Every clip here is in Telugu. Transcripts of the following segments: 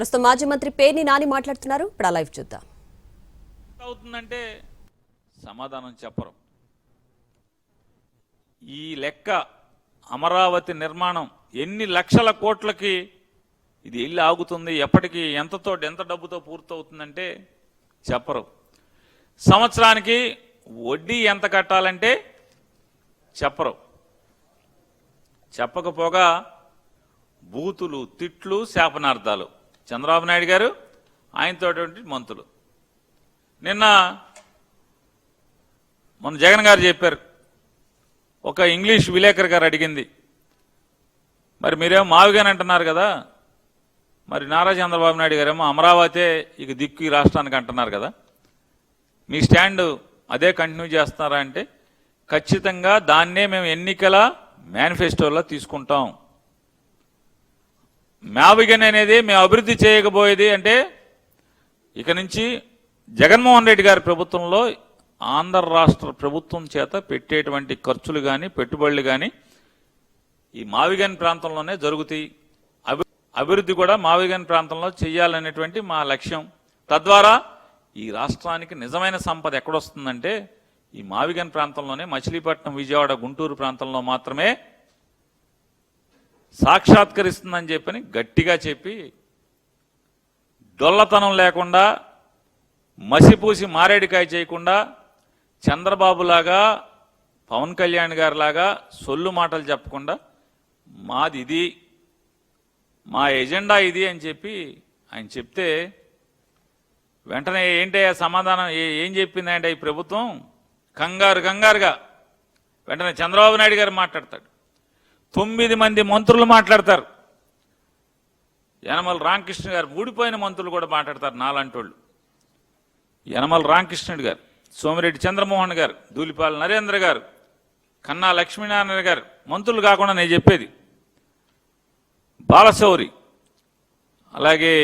ప్రస్తుతం మాజీ మంత్రి పేర్ని నాని మాట్లాడుతున్నారు. ఇప్పుడు లైవ్ చూద్దాం. అవుతుందంటే సమాధానం చెప్పరు. ఈ లెక్క అమరావతి నిర్మాణం ఎన్ని లక్షల కోట్లకి ఇది ఇల్లు ఆగుతుంది, ఎప్పటికీ ఎంత డబ్బుతో పూర్తవుతుందంటే చెప్పరు. సంవత్సరానికి వడ్డీ ఎంత కట్టాలంటే చెప్పరు. చెప్పకపోగా బూతులు, తిట్లు, శాపనార్థాలు. చంద్రబాబు నాయుడు గారు, ఆయనతో మంత్రులు. మొన్న జగన్ గారు చెప్పారు, ఒక ఇంగ్లీష్ విలేకరు గారు అడిగింది, మరి మీరేమో మావిగాని అంటున్నారు కదా, మరి నారా చంద్రబాబు నాయుడు గారేమో అమరావతి ఇక దిక్కు ఈ రాష్ట్రానికి అంటున్నారు కదా, మీ స్టాండ్ అదే కంటిన్యూ చేస్తున్నారా అంటే, ఖచ్చితంగా దాన్నే మేము ఎన్నికల మేనిఫెస్టోలో తీసుకుంటాం. మావిగన్ అనేది మేము అభివృద్ధి చేయకపోయేది అంటే, ఇక నుంచి జగన్మోహన్ రెడ్డి గారి ప్రభుత్వంలో ఆంధ్ర రాష్ట్ర ప్రభుత్వం చేత పెట్టేటువంటి ఖర్చులు కానీ పెట్టుబడులు కానీ ఈ మావిగన్ ప్రాంతంలోనే జరుగుతాయి. అభివృద్ధి కూడా మావిగన్ ప్రాంతంలో చేయాలనేటువంటి మా లక్ష్యం. తద్వారా ఈ రాష్ట్రానికి నిజమైన సంపద ఎక్కడొస్తుందంటే ఈ మావిగన్ ప్రాంతంలోనే, మచిలీపట్నం, విజయవాడ, గుంటూరు ప్రాంతంలో మాత్రమే సాక్షాత్కరిస్తుందని చెప్పని గట్టిగా చెప్పి, డొల్లతనం లేకుండా, మసిపూసి మారేడికాయ చేయకుండా, చంద్రబాబులాగా, పవన్ కళ్యాణ్ గారిలాగా సొల్లు మాటలు చెప్పకుండా మాది ఇది, మా ఎజెండా ఇది అని చెప్పి ఆయన చెప్తే, వెంటనే ఏంటయ్యా సమాధానం ఏం చెప్పిందంటే ఈ ప్రభుత్వం కంగారుగా వెంటనే చంద్రబాబు నాయుడు గారు మాట్లాడతాడు. 9 మంది మంత్రులు మాట్లాడతారు. యనమల రామకృష్ణ గారు, ఊడిపోయిన మంత్రులు కూడా మాట్లాడతారు నాలాంటి వాళ్ళు. యనమల రామకృష్ణుడు గారు, సోమిరెడ్డి చంద్రమోహన్ గారు, దూలిపాల నరేంద్ర గారు, కన్నా లక్ష్మీనారాయణ గారు, మంత్రులు కాకుండా నేను చెప్పేది బాలశౌరి, అలాగే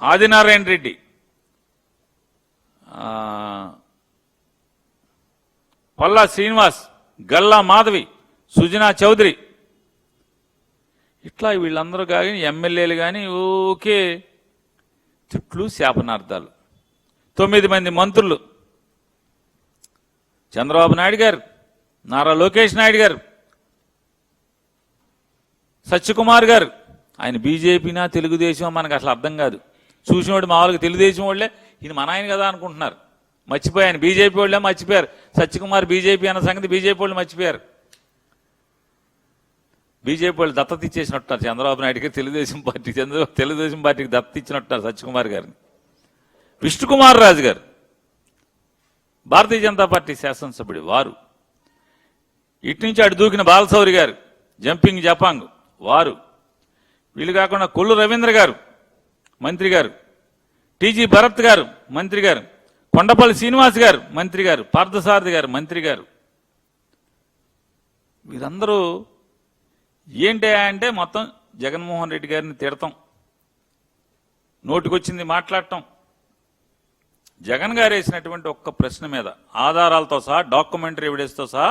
ఆదినారాయణ రెడ్డి, పల్లా శ్రీనివాస్, గల్లా మాధవి, సుజనా చౌదరి, ఇట్లా వీళ్ళందరూ కానీ ఎమ్మెల్యేలు కానీ ఓకే తిట్లు, శాపనార్థాలు. 9 మంది మంత్రులు, చంద్రబాబు నాయుడు గారు, నారా లోకేష్ నాయుడు గారు, సత్యకుమార్ గారు, ఆయన బీజేపీనా తెలుగుదేశం మనకు అసలు అర్థం కాదు. చూసినవాడు మామూలుగా తెలుగుదేశం వాళ్ళే, ఈయన మన ఆయన కదా అనుకుంటున్నారు. మర్చిపోయాను, బీజేపీ వాళ్ళే మర్చిపోయారు. సత్యకుమార్ బీజేపీ అన్న సంగతి బీజేపీ వాళ్ళు మర్చిపోయారు. బీజేపీ వాళ్ళు దత్తత ఇచ్చేసినట్టున్నారు చంద్రబాబు నాయుడు గారు, తెలుగుదేశం పార్టీకి దత్తత ఇచ్చినట్టున్నారు సత్యకుమార్ గారిని. విష్ణుకుమార్ రాజు గారు, భారతీయ జనతా పార్టీ శాసనసభ్యుడు వారు. ఇటు నుంచి అటు దూకిన బాలశౌరి గారు, జంపింగ్ జపాంగ్ వారు. వీళ్ళు కాకుండా కొల్లు రవీంద్ర గారు మంత్రి గారు, టీజీ భరత్ గారు మంత్రి గారు, కొండపల్లి శ్రీనివాస్ గారు మంత్రి గారు, పార్థసారథి గారు మంత్రి గారు. వీరందరూ ఏంటా అంటే మొత్తం జగన్మోహన్ రెడ్డి గారిని తిడతాం, నోటికొచ్చింది మాట్లాడటం. జగన్ గారు వేసినటువంటి ఒక్క ప్రశ్న మీద ఆధారాలతో సహా, డాక్యుమెంటరీ ఎవిడెన్స్తో సహా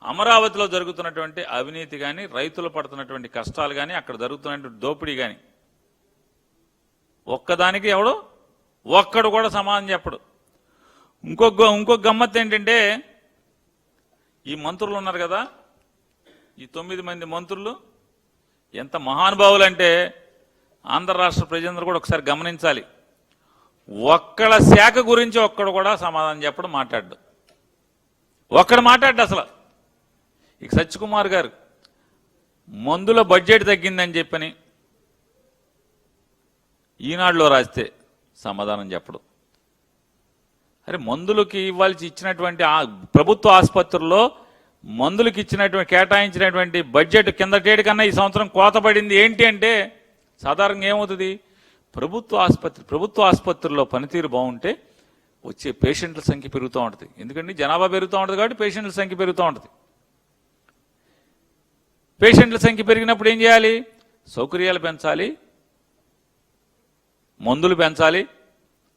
అమరావతిలో జరుగుతున్నటువంటి అవినీతి కానీ, రైతులు పడుతున్నటువంటి కష్టాలు కానీ, అక్కడ జరుగుతున్నటువంటి దోపిడీ కానీ ఒక్కదానికి ఒక్కడు కూడా సమాధానం చెప్పడు. ఇంకొక గమ్మత్తు ఏంటంటే, ఈ మంత్రులు ఉన్నారు కదా, ఈ 9 మంది మంత్రులు ఎంత మహానుభావులు అంటే ఆంధ్ర రాష్ట్ర ప్రజలందరూ కూడా ఒకసారి గమనించాలి. ఒక్కళ్ళ శాఖ గురించి ఒక్కడు కూడా సమాధానం చెప్పడం, మాట్లాడు. ఒక్కడు మాట్లాడు అసలు. ఇక సత్యకుమార్ గారు మందుల బడ్జెట్ తగ్గిందని చెప్పని ఈనాడులో రాస్తే సమాధానం చెప్పడం. అరే, మందులకి ఇచ్చినటువంటి ప్రభుత్వ ఆసుపత్రుల్లో మందులకి కేటాయించినటువంటి బడ్జెట్ కిందటేటి కన్నా ఈ సంవత్సరం కోత పడింది. ఏంటి అంటే సాధారణంగా ఏమవుతుంది, ప్రభుత్వ ఆసుపత్రుల్లో పనితీరు బాగుంటే వచ్చే పేషెంట్ల సంఖ్య పెరుగుతూ ఉంటుంది. ఎందుకంటే జనాభా పెరుగుతూ ఉంటుంది కాబట్టి పేషెంట్ల సంఖ్య పెరుగుతూ ఉంటుంది. పేషెంట్ల సంఖ్య పెరిగినప్పుడు ఏం చేయాలి? సౌకర్యాలు పెంచాలి, మందులు పెంచాలి,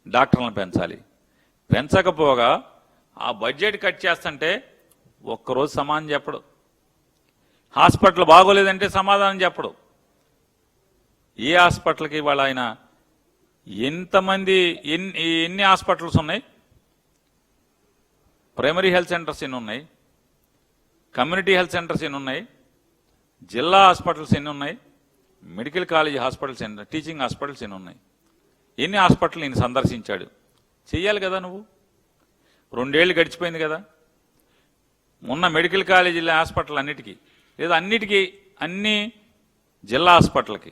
డాక్టర్లను పెంచాలి. పెంచకపోగా ఆ బడ్జెట్ కట్ చేస్తుంటే ఒక్కరోజు సమాధానం చెప్పడు. హాస్పిటల్ బాగోలేదంటే సమాధానం చెప్పడు. ఏ హాస్పిటల్కి ఇవాళ ఆయన ఎంతమంది ఎన్ని హాస్పిటల్స్ ఉన్నాయి? ప్రైమరీ హెల్త్ సెంటర్స్ ఎన్ని ఉన్నాయి? కమ్యూనిటీ హెల్త్ సెంటర్స్ ఎన్ని ఉన్నాయి? జిల్లా హాస్పిటల్స్ ఎన్ని ఉన్నాయి? మెడికల్ కాలేజ్ హాస్పిటల్స్ ఎన్ని, టీచింగ్ హాస్పిటల్స్ ఎన్ని ఉన్నాయి? ఎన్ని హాస్పిటల్ ఈయన సందర్శించాడు? చెయ్యాలి కదా నువ్వు. 2 ఏళ్ళు గడిచిపోయింది కదా. మొన్న మెడికల్ కాలేజీల హాస్పిటల్ అన్నిటికీ, లేదా అన్నిటికీ, అన్ని జిల్లా హాస్పిటల్కి,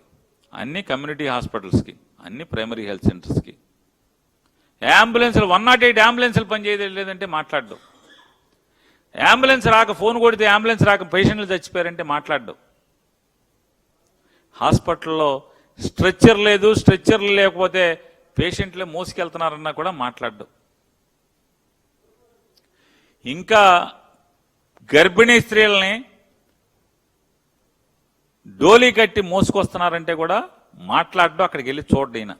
అన్ని కమ్యూనిటీ హాస్పిటల్స్కి, అన్ని ప్రైమరీ హెల్త్ సెంటర్స్కి అంబులెన్స్లు 108 అంబులెన్స్లు పనిచేయలేదంటే మాట్లాడ్డు. అంబులెన్స్ రాక, ఫోన్ కొడితే అంబులెన్స్ రాక పేషెంట్లు చచ్చిపోయారంటే మాట్లాడ్డు. హాస్పిటల్లో స్ట్రెచ్చర్ లేదు, స్ట్రెచ్చర్లు లేకపోతే పేషెంట్లే మోసుకెళ్తున్నారన్నా కూడా మాట్లాడ్డు. ఇంకా గర్భిణీ స్త్రీలని డోలీ కట్టి మోసుకొస్తున్నారంటే కూడా మాట్లాడ్డు. అక్కడికి వెళ్ళి చూడ్డైన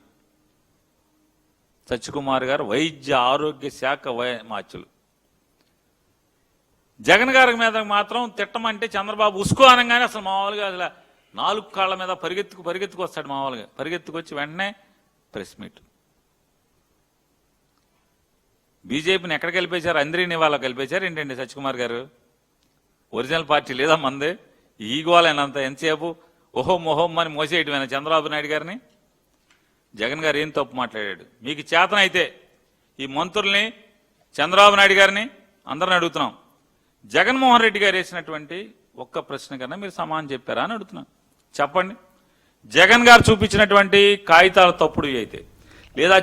సత్యకుమార్ గారు వైద్య ఆరోగ్య శాఖ మాచులు. జగన్ గారి మీద మాత్రం తిట్టమంటే చంద్రబాబు ఉసుకో అనగానే అసలు మామూలుగా అసలు 4 కాళ్ళ మీద పరిగెత్తుకు వస్తాడు. మామూలుగా పరిగెత్తుకొచ్చి వెంటనే ప్రెస్ మీట్. బీజేపీని ఎక్కడ కలిపేశారు? అందరినీ వాళ్ళకి కలిపేశారు ఏంటండి సత్యకుమార్ గారు? ఒరిజినల్ పార్టీ లేదా మందే? ఈగోవాలైనంత ఎంతసేపు ఓహోం ఓహోం అని మోసేయటమేనా చంద్రబాబు నాయుడు గారిని? జగన్ గారు ఏం తప్పు మాట్లాడాడు? మీకు చేతనైతే ఈ మంత్రుల్ని, చంద్రబాబు నాయుడు గారిని అందరిని అడుగుతున్నాం, జగన్మోహన్ రెడ్డి గారు వేసినటువంటి ఒక్క ప్రశ్న కన్నా మీరు సమాధానం చెప్పారా అని అడుగుతున్నాం. చెప్పండి. జగన్ గారు చూపించినటువంటి కాగితాలు తప్పుడు అయితే, లేదా